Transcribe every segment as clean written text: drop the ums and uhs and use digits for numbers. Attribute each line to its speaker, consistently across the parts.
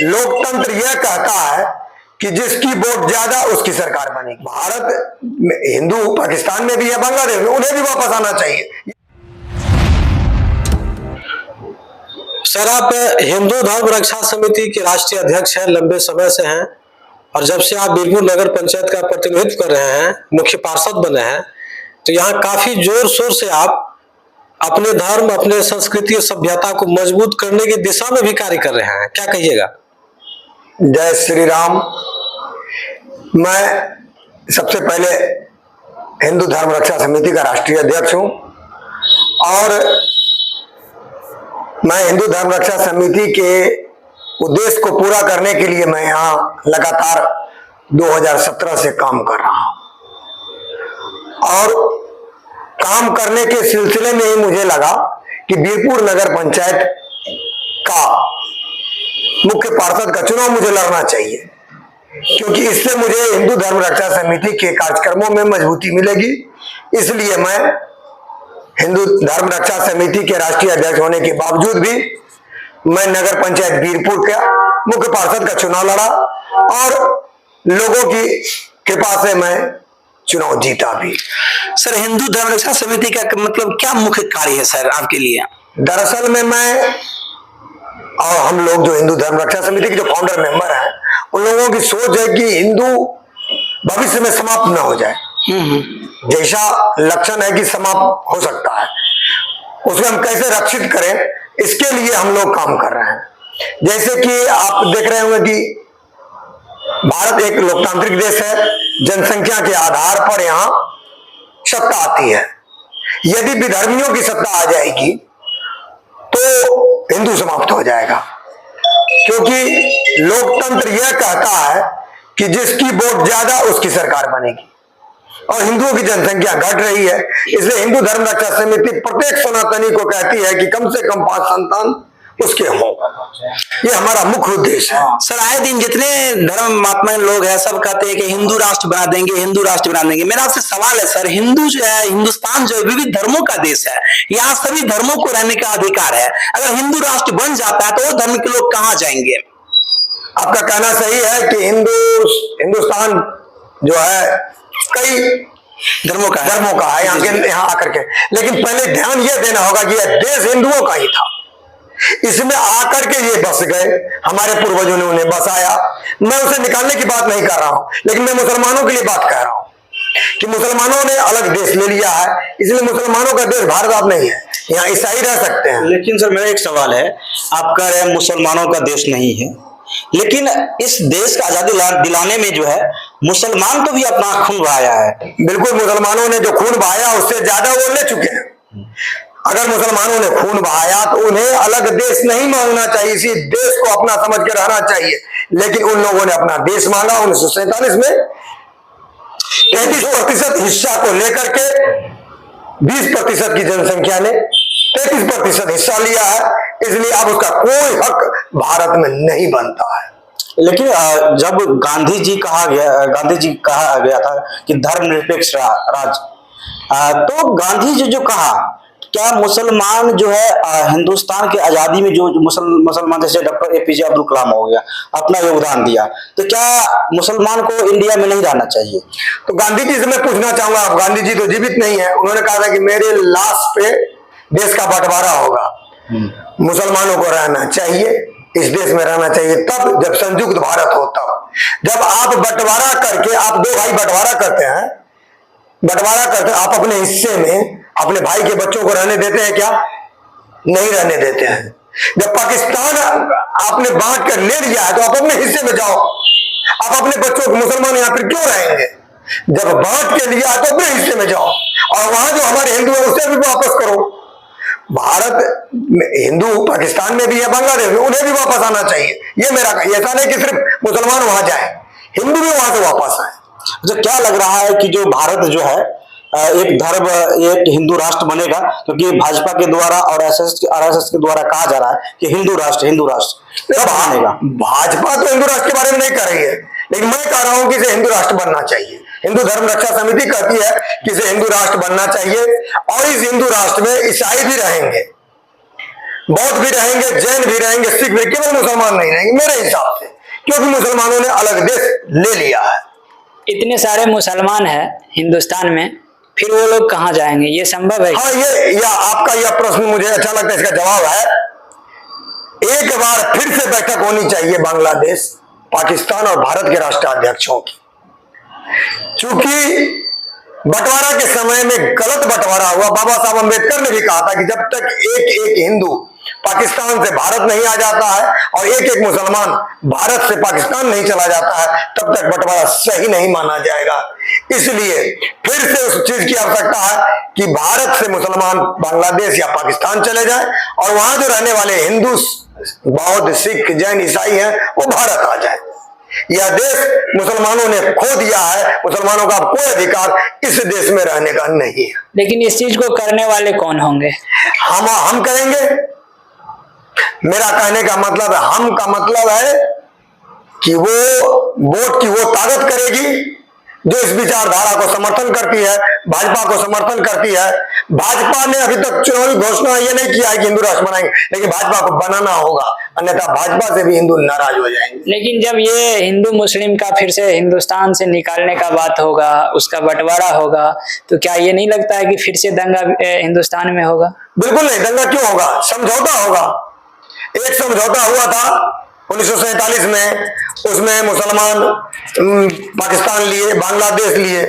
Speaker 1: लोकतंत्र यह कहता है कि जिसकी वोट ज्यादा उसकी सरकार बनेगी। भारत में हिंदू पाकिस्तान में भी है, बांग्लादेश में, उन्हें भी वापस आना चाहिए।
Speaker 2: सर, आप हिंदू धर्म रक्षा समिति के राष्ट्रीय अध्यक्ष हैं, लंबे समय से हैं, और जब से आप बीरपुर नगर पंचायत का प्रतिनिधित्व कर रहे हैं, मुख्य पार्षद बने हैं, तो यहाँ काफी जोर शोर से आप अपने धर्म, अपने संस्कृति और सभ्यता को मजबूत करने की दिशा में भी कार्य कर रहे हैं। क्या कहिएगा?
Speaker 1: जय श्री राम। मैं सबसे पहले हिंदू धर्म रक्षा समिति का राष्ट्रीय अध्यक्ष हूं और मैं हिंदू धर्म रक्षा समिति के उद्देश्य को पूरा करने के लिए मैं यहाँ लगातार 2017 से काम कर रहा हूं और काम करने के सिलसिले में ही मुझे लगा कि बीरपुर नगर पंचायत का मुख्य पार्षद का चुनाव मुझे लड़ना चाहिए, क्योंकि इससे मुझे हिंदू धर्म रक्षा समिति के कार्यक्रमों में मजबूती मिलेगी। इसलिए मैं हिंदू धर्म रक्षा समिति के राष्ट्रीय अध्यक्ष होने के बावजूद भी मैं नगर पंचायत बीरपुर का मुख्य पार्षद का चुनाव लड़ा और लोगों की कृपा से मैं चुनाव जीता भी।
Speaker 3: सर, हिंदू धर्म रक्षा समिति का मतलब क्या मुख्य कार्य है सर आपके लिए?
Speaker 1: दरअसल में मैं और हम लोग जो हिंदू धर्म रक्षा समिति के जो फाउंडर मेंबर हैं, उन लोगों की सोच है कि हिंदू भविष्य में समाप्त न हो जाए। जैसा लक्षण है कि समाप्त हो सकता है, उसको हम कैसे रक्षित करें, इसके लिए हम लोग काम कर रहे हैं। जैसे कि आप देख रहे होंगे कि भारत एक लोकतांत्रिक देश है, जनसंख्या के आधार पर यहाँ सत्ता आती है। यदि विधर्मियों की सत्ता आ जाएगी तो हिंदू समाप्त हो जाएगा, क्योंकि लोकतंत्र यह कहता है कि जिसकी वोट ज्यादा उसकी सरकार बनेगी और हिंदुओं की जनसंख्या घट रही है। इसलिए हिंदू धर्म रक्षा समिति प्रत्येक सनातनी को कहती है कि कम से कम 5 संतान उसके हों। ये हमारा मुख्य उद्देश्य है।
Speaker 3: सर, आए दिन जितने धर्म महात्मा लोग हैं सब कहते हैं कि हिंदू राष्ट्र बना देंगे, हिंदू राष्ट्र बना देंगे। मेरा आपसे सवाल है सर, हिंदू जो है, हिंदुस्तान जो है विविध धर्मों का देश है, यहाँ सभी धर्मों को रहने का अधिकार है। अगर हिंदू राष्ट्र बन जाता है तो वो धर्म के लोग कहाँ जाएंगे?
Speaker 1: आपका कहना सही है कि हिंदुस्तान जो है कई धर्मों का है यहाँ आकर के, लेकिन पहले ध्यान यह देना होगा कि यह देश हिंदुओं का ही था। इसमें आकर के ये बस गए, हमारे पूर्वजों ने उन्हें बसाया। मैं उसे निकालने की बात नहीं कर रहा हूं, लेकिन मैं मुसलमानों के लिए बात कह रहा हूं कि मुसलमानों ने अलग देश ले लिया है, इसलिए मुसलमानों का देश भारत अब नहीं है, यहाँ ईसाई रह सकते हैं।
Speaker 3: लेकिन सर, मेरा एक सवाल है, आप कह रहे हैं मुसलमानों का देश नहीं है, लेकिन इस देश का आजादी दिलाने में जो है मुसलमान तो भी अपना खून बहाया है।
Speaker 1: बिल्कुल, मुसलमानों ने जो खून बहाया उससे ज्यादा वो ले चुके हैं। अगर मुसलमानों ने खून बहाया तो उन्हें अलग देश नहीं मांगना चाहिए, इसी देश को अपना समझ के रहना चाहिए। लेकिन उन लोगों ने अपना देश मांगा। 1947 में 33% हिस्सा को लेकर के 20% की जनसंख्या ने 33% हिस्सा लिया है, इसलिए अब उसका कोई हक भारत में नहीं बनता है।
Speaker 3: लेकिन जब गांधी जी कहा गया था कि धर्मनिरपेक्ष राज्य, तो गांधी जी जो कहा, क्या मुसलमान जो है हिंदुस्तान की आजादी में जो मुसलमान जैसे डॉक्टर एपीजे अब्दुल कलाम हो गया, अपना योगदान दिया, तो क्या मुसलमान को इंडिया में नहीं रहना चाहिए?
Speaker 1: तो गांधी जी से मैं पूछना चाहूंगा, गांधी जी तो जीवित नहीं है, उन्होंने कहा था कि मेरे लाश पे देश का बंटवारा होगा, मुसलमानों को रहना चाहिए, इस देश में रहना चाहिए। तब जब संयुक्त भारत हो, तब जब आप बंटवारा करके, आप 2 भाई बंटवारा करते हैं, आप अपने हिस्से में अपने भाई के बच्चों को रहने देते हैं क्या? नहीं रहने देते हैं। जब पाकिस्तान आपने बांट कर ले लिया है तो आप अपने हिस्से में जाओ, आप अपने बच्चों को, मुसलमान यहाँ पर क्यों रहेंगे? जब बांट के लिया तो अपने हिस्से में जाओ और वहां जो हमारे हिंदू है उसे भी वापस करो। भारत में हिंदू पाकिस्तान में भी है, बांग्लादेश में, उन्हें भी वापस आना चाहिए। ये मेरा, ऐसा नहीं कि सिर्फ मुसलमान वहां जाए, हिंदू भी वहां से वापस आए।
Speaker 3: तो क्या लग रहा है कि जो भारत जो है एक हिंदू राष्ट्र बनेगा, क्योंकि भाजपा के द्वारा और आरएसएस के द्वारा कहा जा रहा है कि हिंदू राष्ट्र कब बनेगा?
Speaker 1: भाजपा तो हिंदू राष्ट्र के बारे में नहीं कह रही है, लेकिन मैं कह रहा हूं कि इसे हिंदू राष्ट्र बनना चाहिए। हिंदू धर्म रक्षा समिति कहती है कि इसे हिंदू राष्ट्र बनना चाहिए और इस हिंदू राष्ट्र में ईसाई भी रहेंगे, बौद्ध भी रहेंगे, जैन भी रहेंगे, सिख भी, केवल मुसलमान नहीं रहेंगे मेरे हिसाब से, क्योंकि मुसलमानों ने अलग देश ले लिया है।
Speaker 4: इतने सारे मुसलमान हैं हिंदुस्तान में, फिर वो लोग कहाँ जाएंगे? ये संभव है?
Speaker 1: हाँ, ये आपका यह प्रश्न मुझे अच्छा लगता है। इसका जवाब है, एक बार फिर से बैठक होनी चाहिए बांग्लादेश, पाकिस्तान और भारत के राष्ट्राध्यक्षों की। क्योंकि बंटवारा के समय में गलत बंटवारा हुआ। बाबा साहब अम्बेडकर ने भी कहा था कि जब तक एक एक हिंदू पाकिस्तान से भारत नहीं आ जाता है और एक एक मुसलमान भारत से पाकिस्तान नहीं चला जाता है, तब तक बंटवारा सही नहीं माना जाएगा। इसलिए फिर से उस चीज की आवश्यकता है कि भारत से मुसलमान बांग्लादेश या पाकिस्तान चले जाए और वहां जो रहने वाले हिंदू, बौद्ध, सिख, जैन, ईसाई हैं वो भारत आ जाए। यह देश मुसलमानों ने खो दिया है, मुसलमानों का कोई अधिकार इस देश में रहने का नहीं है।
Speaker 4: लेकिन इस चीज को करने वाले कौन होंगे?
Speaker 1: हम करेंगे। मेरा कहने का मतलब है, हम का मतलब है कि वो वोट की वो ताकत करेगी जो इस विचारधारा को समर्थन करती है, भाजपा को समर्थन करती है। भाजपा ने अभी तक चुनावी घोषणा ये नहीं किया है कि हिंदू राष्ट्र बनाएंगे, लेकिन भाजपा को बनाना होगा, अन्यथा भाजपा से भी हिंदू नाराज हो जाएंगे।
Speaker 4: लेकिन जब ये हिंदू मुस्लिम का फिर से हिंदुस्तान से निकालने का बात होगा, उसका बंटवारा होगा, तो क्या ये नहीं लगता है कि फिर से दंगा हिंदुस्तान में होगा?
Speaker 1: बिल्कुल नहीं, दंगा क्यों होगा? समझौता होगा। एक समझौता हुआ था 1947 में, उसमें मुसलमान पाकिस्तान लिए, बांग्लादेश लिए।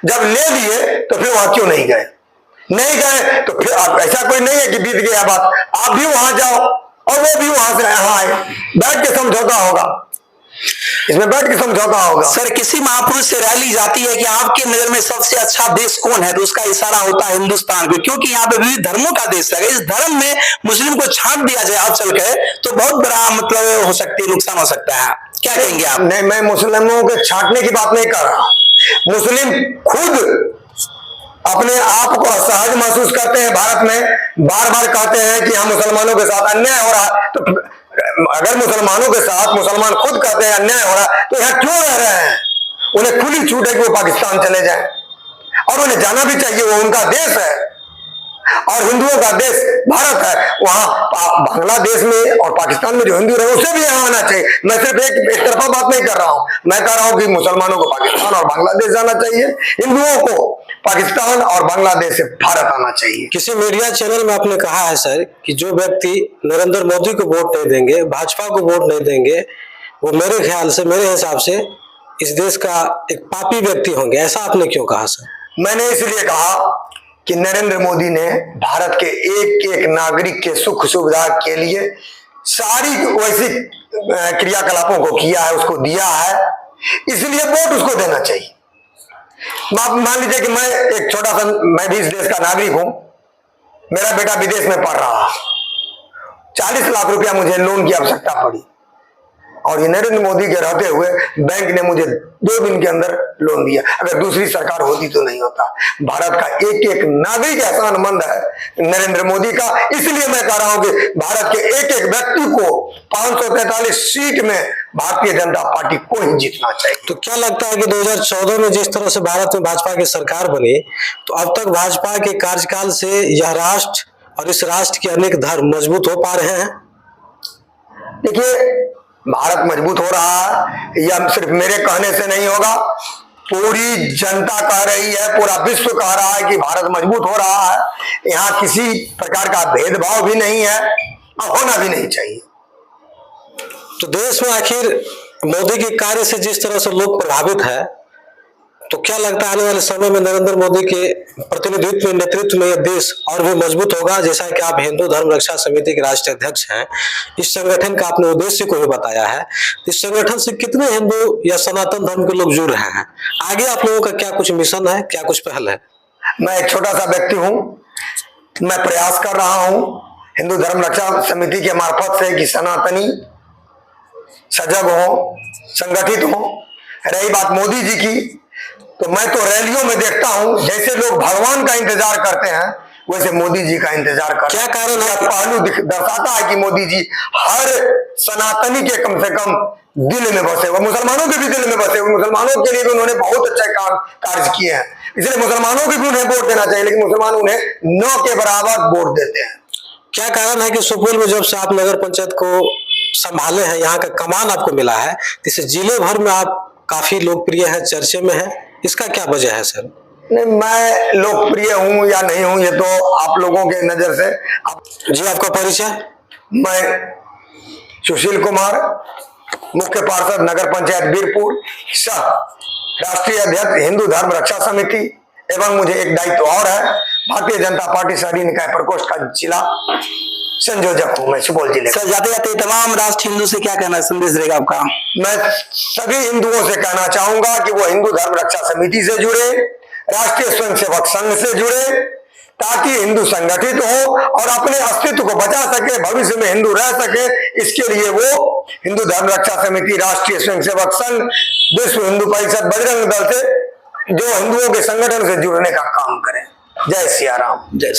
Speaker 1: जब ले लिए तो फिर वहां क्यों नहीं गए? नहीं गए तो फिर ऐसा कोई नहीं है कि बीत गया बात, आप भी वहां जाओ और वो भी वहां से यहाँ आए, बैठ के समझौता होगा, इसमें बैठ के समझौता होगा।
Speaker 3: सर, किसी महापुरुष से रैली जाती है कि आपके नजर में सबसे अच्छा देश कौन है, तो उसका इशारा होता है हिंदुस्तान को, क्योंकि यहाँ पे विविध धर्मों का देश है। इस धर्म में मुस्लिम को छांट दिया जाए अब चल के, तो बहुत बड़ा मतलब हो सकती है, नुकसान हो सकता है। क्या कहेंगे आप?
Speaker 1: नहीं, मैं मुस्लिमों के छांटने की बात नहीं कर रहा। मुस्लिम खुद अपने आप को असहज महसूस करते हैं भारत में, बार बार कहते हैं कि हम मुसलमानों के साथ अन्याय हो रहा। तो अगर मुसलमानों के साथ मुसलमान खुद कहते हैं अन्याय हो रहा, तो यहाँ क्यों रह रहे हैं? उन्हें खुली छूट है कि वो पाकिस्तान चले जाएं, और उन्हें जाना भी चाहिए, वो उनका देश है और हिंदुओं का देश भारत है। वहां बांग्लादेश में और पाकिस्तान में जो हिंदू रहे उसे भी यहाँ आना चाहिए। मैं सिर्फ एक तरफा बात नहीं कर रहा हूँ, मैं कह रहा हूँ कि मुसलमानों को पाकिस्तान और बांग्लादेश जाना चाहिए, हिंदुओं को पाकिस्तान और बांग्लादेश से भारत आना चाहिए।
Speaker 2: किसी मीडिया चैनल में आपने कहा है सर कि जो व्यक्ति नरेंद्र मोदी को वोट नहीं देंगे, भाजपा को वोट नहीं देंगे, वो मेरे ख्याल से, मेरे हिसाब से इस देश का एक पापी व्यक्ति होंगे। ऐसा आपने क्यों कहा सर?
Speaker 1: मैंने इसलिए कहा कि नरेंद्र मोदी ने भारत के एक एक नागरिक के सुख सुविधा के लिए सारी वैसी क्रियाकलापों को किया है, उसको दिया है, इसलिए वोट उसको देना चाहिए। मान लीजिए कि मैं एक छोटा सा, मैं भी इस देश का नागरिक हूं, मेरा बेटा विदेश में पढ़ रहा, 40 लाख रुपया मुझे लोन की आवश्यकता पड़ी, और ये नरेंद्र मोदी के रहते हुए बैंक ने मुझे 2 दिन के अंदर लोन दिया। अगर दूसरी सरकार होती तो नहीं होता। भारत का एक एक नागरिक एहसानमंद है नरेंद्र मोदी का, इसलिए मैं कह रहा हूं कि भारत के एक एक व्यक्ति को 543 सीट में भारतीय जनता पार्टी को ही जीतना चाहिए।
Speaker 2: तो क्या लगता है कि 2014 में जिस तरह से भारत में भाजपा की सरकार बनी, तो अब तक भाजपा के कार्यकाल से यह राष्ट्र और इस राष्ट्र के अनेक धर्म मजबूत हो पा रहे हैं?
Speaker 1: देखिए, भारत मजबूत हो रहा है, यह सिर्फ मेरे कहने से नहीं होगा, पूरी जनता कह रही है, पूरा विश्व कह रहा है कि भारत मजबूत हो रहा है। यहाँ किसी प्रकार का भेदभाव भी नहीं है और होना भी नहीं चाहिए।
Speaker 2: तो देश में आखिर मोदी के कार्य से जिस तरह से लोग प्रभावित है, तो क्या लगता है आने वाले समय में नरेंद्र मोदी के प्रतिनिधित्व में, नेतृत्व में यह देश और भी मजबूत होगा? जैसा कि आप हिंदू धर्म रक्षा समिति के राष्ट्रीय अध्यक्ष हैं, इस संगठन का आपने उद्देश्य को भी बताया है, इस संगठन से कितने हिंदू या सनातन धर्म के लोग जुड़ रहे हैं? आगे आप लोगों का क्या कुछ मिशन है, क्या कुछ पहल है?
Speaker 1: मैं एक छोटा सा व्यक्ति हूं, मैं प्रयास कर रहा हूं हिंदू धर्म रक्षा समिति के मार्फत से कि सनातनी सजग हो, संगठित हो। रही बात मोदी जी की, तो मैं तो रैलियों में देखता हूं, जैसे लोग भगवान का इंतजार करते हैं वैसे मोदी जी का इंतजार करते हैं।
Speaker 2: क्या कारण है?
Speaker 1: पहलू दर्शाता है कि मोदी जी हर सनातनी के कम से कम दिल में बसे हुए, मुसलमानों के भी दिल में बसे हुए, मुसलमानों के लिए भी उन्होंने बहुत अच्छे कार्य किए हैं, इसलिए मुसलमानों को भी उन्हें वोट देना चाहिए, लेकिन मुसलमान उन्हें 9 के बराबर वोट देते हैं।
Speaker 2: क्या कारण है कि सुपौल में जब से आप नगर पंचायत को संभाले हैं, यहाँ का कमान आपको मिला है, इसे जिले भर में आप काफी लोकप्रिय हैं, चर्चे में हैं, इसका क्या वजह है सर?
Speaker 1: नहीं, मैं लोकप्रिय हूँ या नहीं हूँ ये तो आप लोगों के नजर से।
Speaker 2: जी, आपका परिचय?
Speaker 1: मैं सुशील कुमार, मुख्य पार्षद नगर पंचायत बीरपुर, सह राष्ट्रीय अध्यक्ष हिंदू धर्म रक्षा समिति, एवं मुझे एक दायित्व और है, भारतीय जनता पार्टी शहरी निकाय प्रकोष्ठ का जिला संयोजक हूँ मैं सुपौल जिले।
Speaker 3: सर, जाते जाते तमाम राष्ट्र हिंदू से क्या कहना संदेश रहेगा आपका?
Speaker 1: मैं सभी हिंदुओं से कहना चाहूंगा कि वो हिंदू धर्म रक्षा समिति से जुड़े, राष्ट्रीय स्वयंसेवक संघ से जुड़े, ताकि हिंदू संगठित हो और अपने अस्तित्व को बचा सके, भविष्य में हिंदू रह सके। इसके लिए वो हिंदू धर्म रक्षा समिति, राष्ट्रीय स्वयंसेवक संघ, विश्व हिंदू परिषद, बजरंग दल से जो हिंदुओं के संगठन से जुड़ने का काम करें। जय सिया राम।
Speaker 3: जय